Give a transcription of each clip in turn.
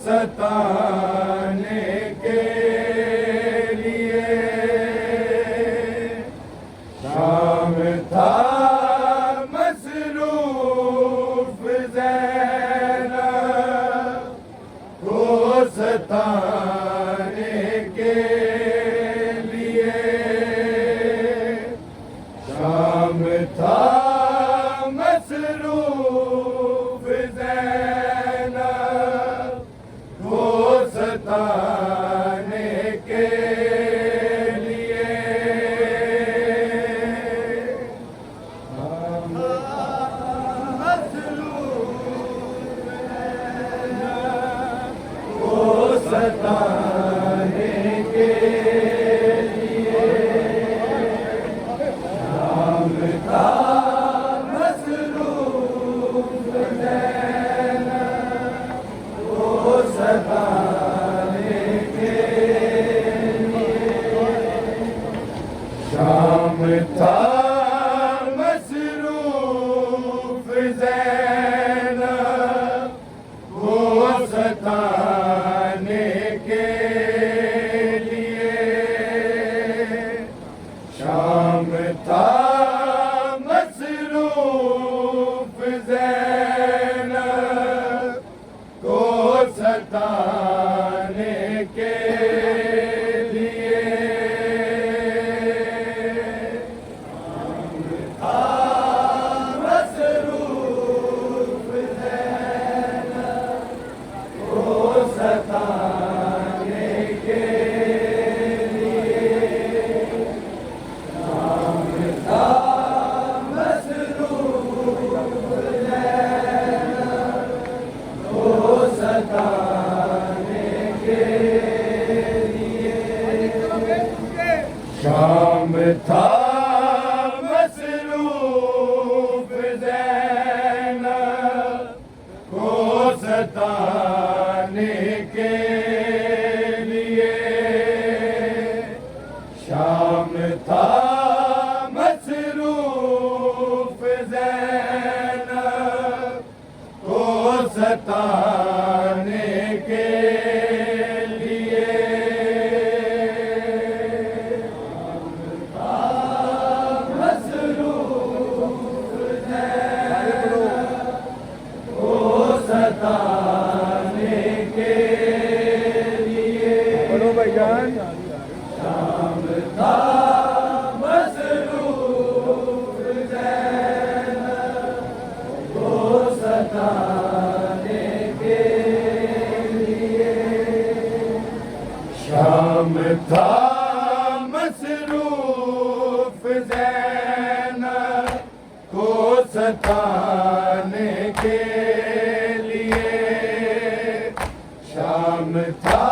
सताने के लिए। शाम था मसरूफ ज़ैनब को सताने के लिए। शाम था मसरूफ ज़ैनब को सताने के लिए। मसरूफ ज़ैनब को सताने के लिए। शाम था मसरूफ ज़ैनब को सताने के लिए। शाम था मसरूफ ज़ैनब को सताने के लिए। शाम था मसरूफ ज़ैनब को सताने के लिए। मसरूफ ज़ैनब को सताने के लिए। शाम था मसरूफ ज़ैनब को सताने के लिए। शाम था मसरूफ ज़ैनब को सताने के लिए। शाम था मसरूफ ज़ैनब को सताने के लिए। मसरूफ ज़ैनब को सताने के लिए। बोलो भाईजान। शाम था मसरूफ ज़ैनब को सताने के लिए। शाम था मसरूफ ज़ैनब को सताने के लिए। शाम था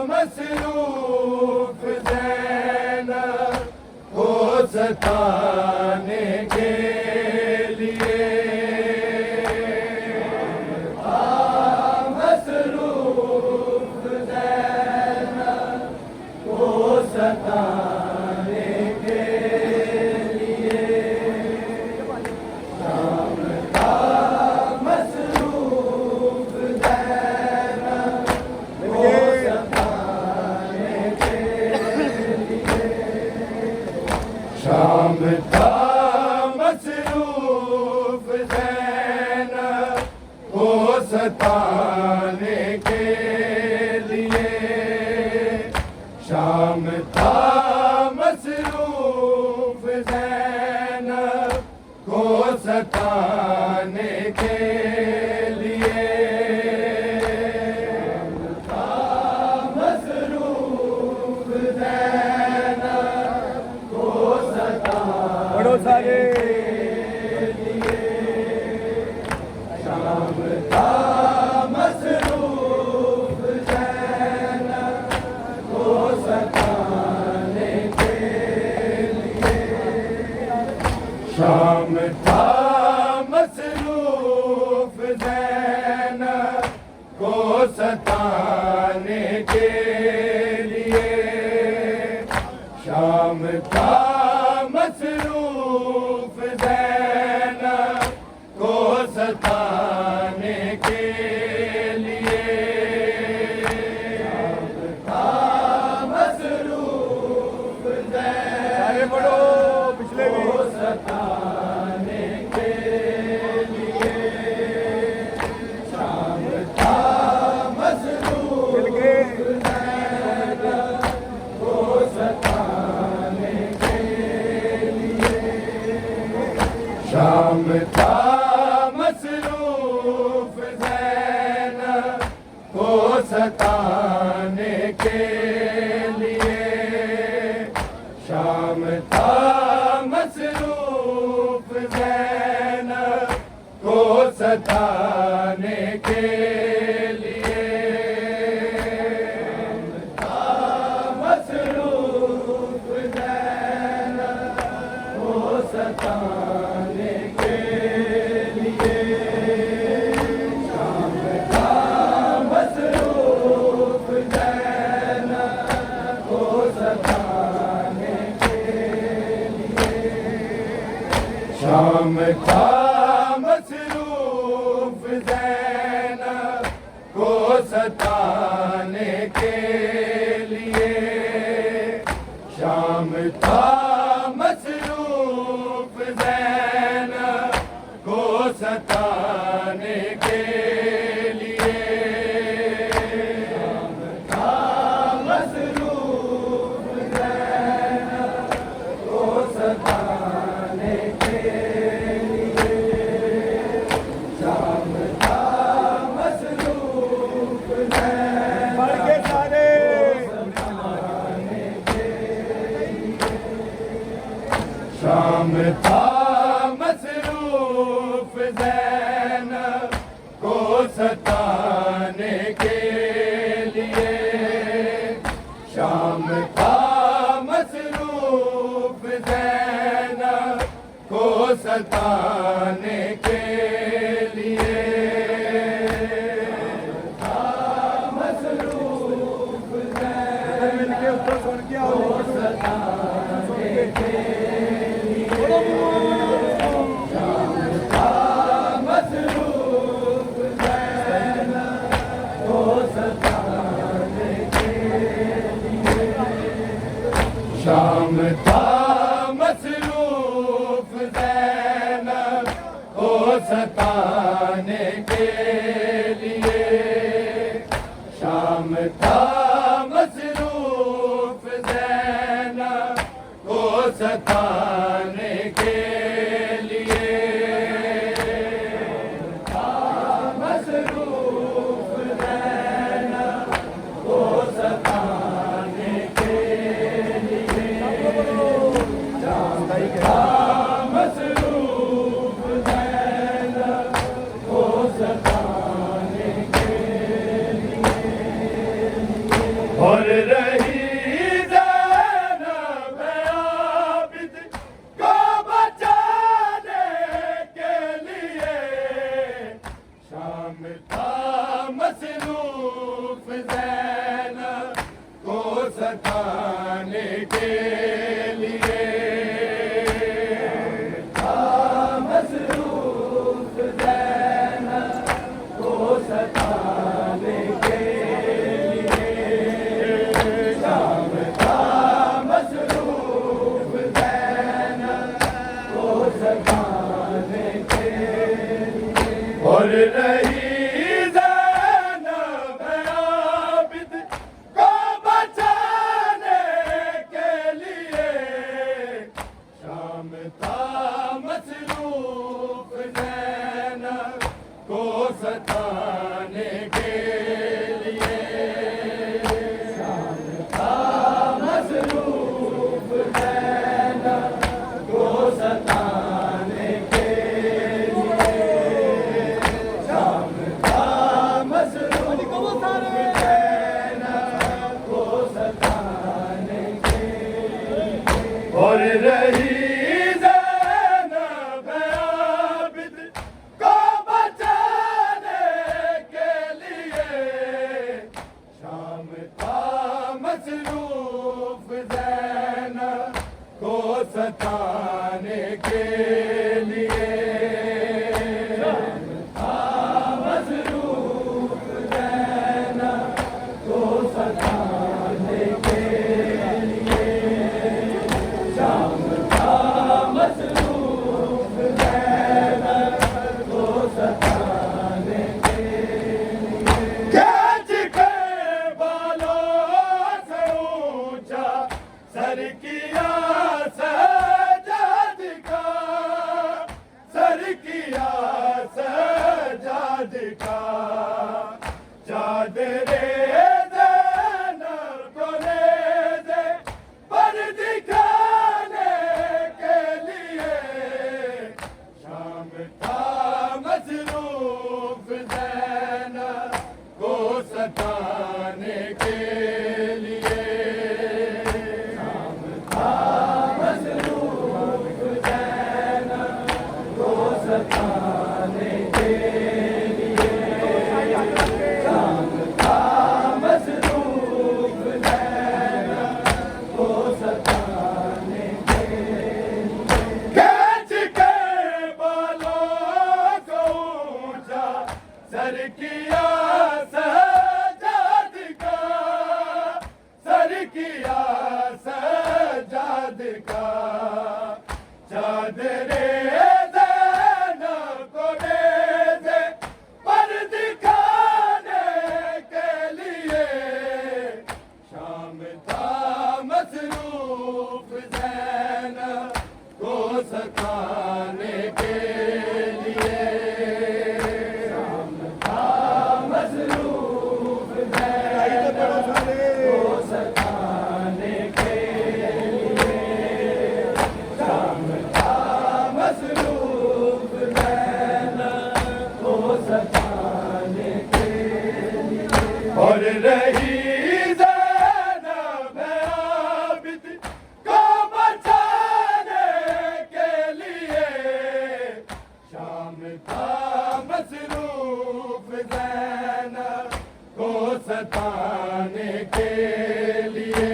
मसरूफ ज़ैनब को सताने के लिए। मसरूफ ज़ैनब को सताने के लिए। शाम था मसरूफ ज़ैनब को सताने के लिए। शाम था मसरूफ ज़ैनब को सताने के लिए। शाम था मसरूफ ज़ैनब को सताने के लिए। मसरूफ ज़ैनब को सताने के लिए। शाम था मसरूफ ज़ैनब को सताने सताने के लिए। शाम था मसरूफ ज़ैनब को सताने के लिए। मसरूफ ज़ैनब को सताने के लिए। शाम था मसरूफ ज़ैनब को सताने के लिए। शाम था मसरूफ ज़ैनब को सताने के लिए। शाम था मसरूफ ज़ैनब को सताने के लिए। शाम था मसरूफ ज़ैनब को सताने के लिए। शाम था मसरूफ ज़ैनब बढ़ के सारे शाम था मसरूफ ज़ैनब को सताने के लिए। शाम था मसरूफ ज़ैनब को सताने के लिए। था मसरूफ इनके ऊपर सुन के आओ सताने के मसरूफ ज़ैनब को सताने के लिए। शाम था मसरूफ ज़ैनब को सताने के लिए। शाम था मसरूफ ज़ैनब को सताने के लिए। था मसरूफ ज़ैनब को सताने के लिए। था मसरूफ ज़ैनब को सताने के लिए। और रही ज़ैनब आबिद को बचाने के लिए। शाम था मसरूफ ज़ैनब को सताने के लिए। था मसरूफ ज़ैनब को सताने के लिए। शाम था मसरूफ ज़ैनब को सताने के लिए। और रही ज़ैनब आबिद को बचाने के लिए। शाम था मसरूफ ज़ैनब को सताने के लिए। शाम था मसरूफ ज़ैनब को सताने के लिए। शाम था मसरूफ ज़ैनब को सताने के लिए। और रही ज़ैनब आबिद को बचाने के लिए। शाम था मसरूफ ज़ैनब को सताने के लिए। शाम था मसरूफ ज़ैनब को सताने के लिए। शाम था मसरूफ ज़ैनब को सताने के लिए। खींच के बालों से ऊंचा सर किया सजा और रही ज़ैनब आबिद को बचाने के लिए शाम था मसरूफ ज़ैनब को सताने के लिए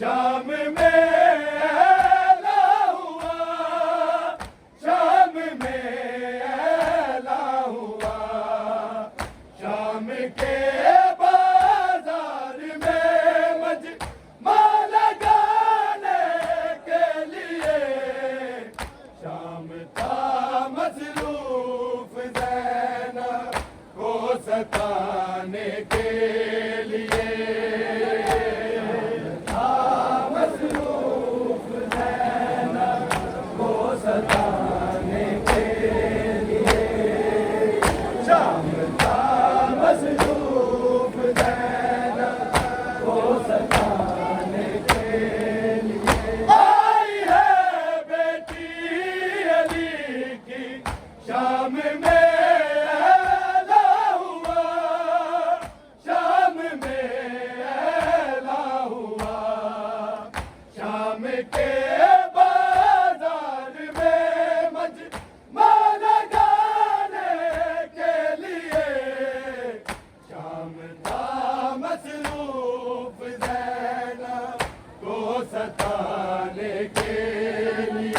शाम में ऐला हुआ, शाम में ऐला हुआ, शाम के बाजार में मजमा लगाने के लिए शाम था मसरूफ ज़ैनब को सताने के लिए शाम में ऐला हुआ, शाम में ऐला हुआ, शाम के बाजार में मजमा लगाने के लिए शाम था मसरूफ ज़ैनब को सताने के लिए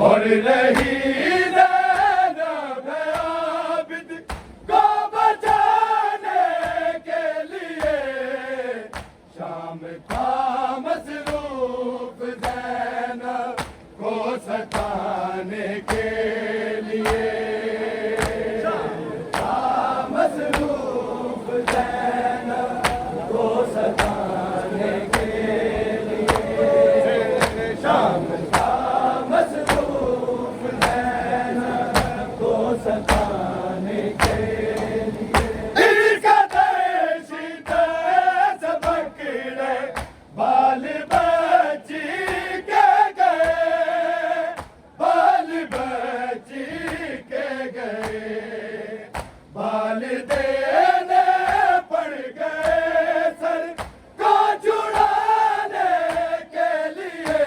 और रही ज़ैनब आबिद को बचाने के लिए शाम था मसरूफ ज़ैनब को सताने के लिए शाम था मसरूफ ज़ैनब को सताने के लिए शाम सताने के पकड़े बाल बच्ची के गए, बाल बच्ची के गए, बाल देने पड़ गए सर को छुड़ाने के लिए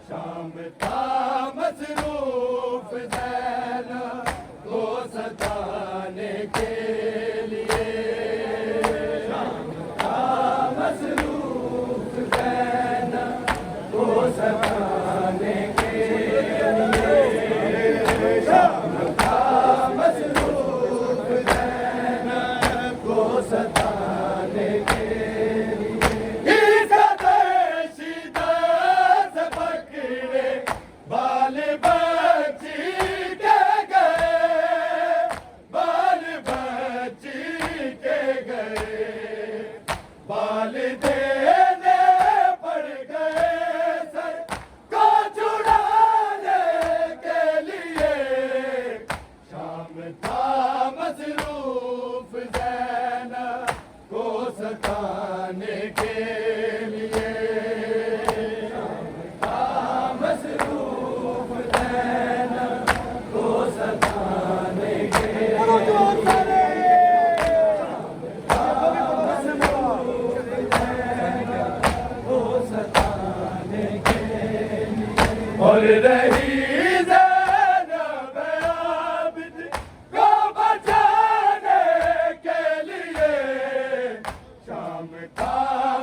शाम था मसरूफ ज़ैनब को सताने के लिए शाम था मसरूफ ज़ैनब को सताने के लिए शाम था मसरूफ ज़ैनब को सताने के लिए शिद्दत से पकड़े बाल बच्ची के गए, बाल बच्ची के गए, बाल देने पड़ गए सर को छुड़ाने के लिए शाम था मसरूफ ज़ैनब को सताने के लिए शाम था मसरूफ ज़ैनब को सताने के लिए और रही ज़ैनब आबिद को बचाने के लिए शाम था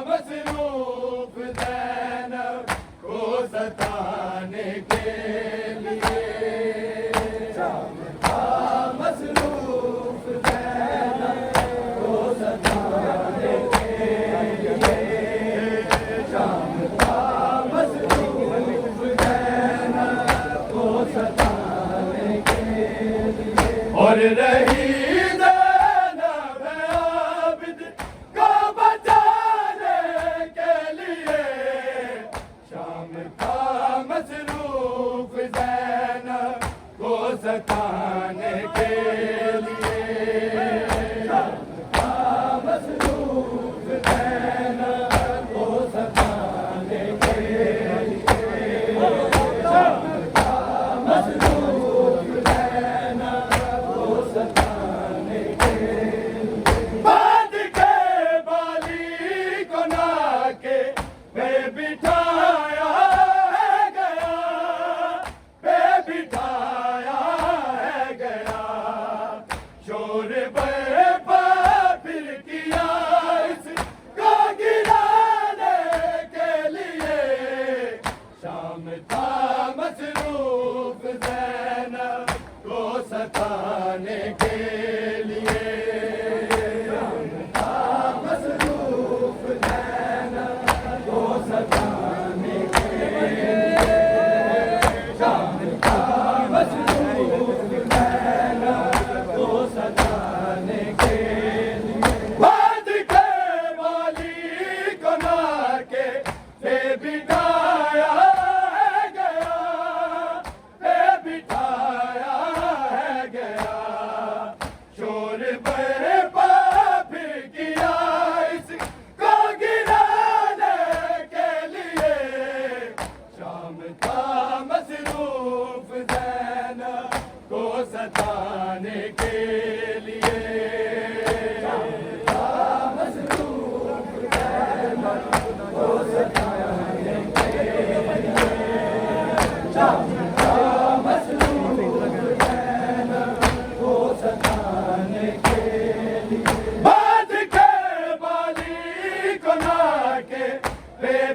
मसरूफ ज़ैनब को सताने के लिए शाम था मसरूफ ज़ैनब को सताने के लिए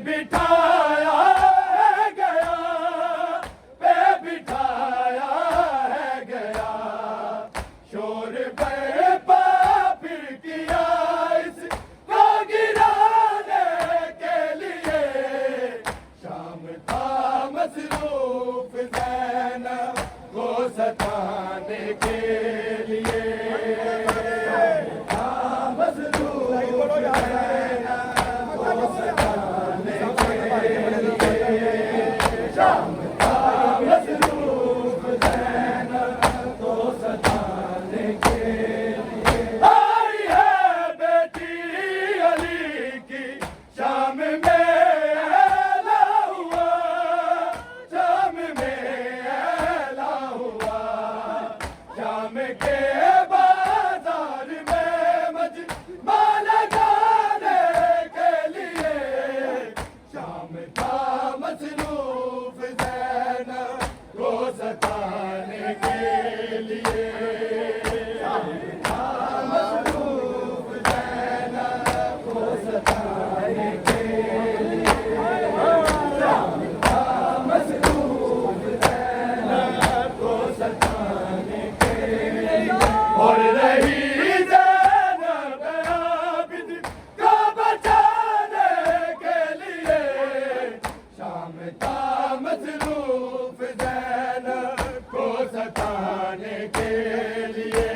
बिठाया है गया, पे बिठाया है गया, शोर बरपा फिर किया इसको गिराने के लिए, शाम था मसरूफ ज़ैनब को सताने के लिए, शाम था मसरूफ ज़ैनब को सताने के लिए, शाम था मसरूफ ज़ैनब को सताने के लिए। आई है बेटी अली की शाम में ऐला हुआ, शाम में ऐला हुआ, शाम के बाजार में मजमा लगाने के लिए, शाम था मसरूफ ज़ैनब को सताने के लिए, शाम था मसरूफ ज़ैनब को सताने के लिए, शाम था मसरूफ ज़ैनब को सताने के लिए। और रही ज़ैनब आबिद को बचाने के लिए, शाम था मसरूफ ज़ैनब को सताने के लिए,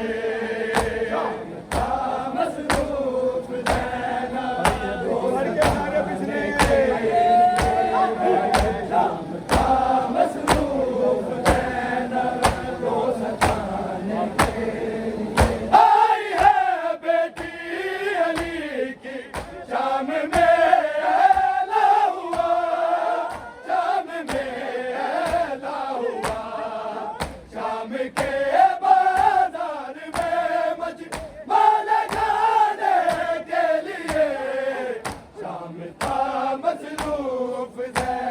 शाम था मसरूफ ज़ैनब को सताने के लिए, शाम था मसरूफ ज़ैनब को सताने के लिए। आई है बेटी अली की शाम में ऐला हुआ, शाम में ऐला हुआ, शाम के बाजार में मजमा लगाने के लिए, शाम था मसरूफ ज़ैनब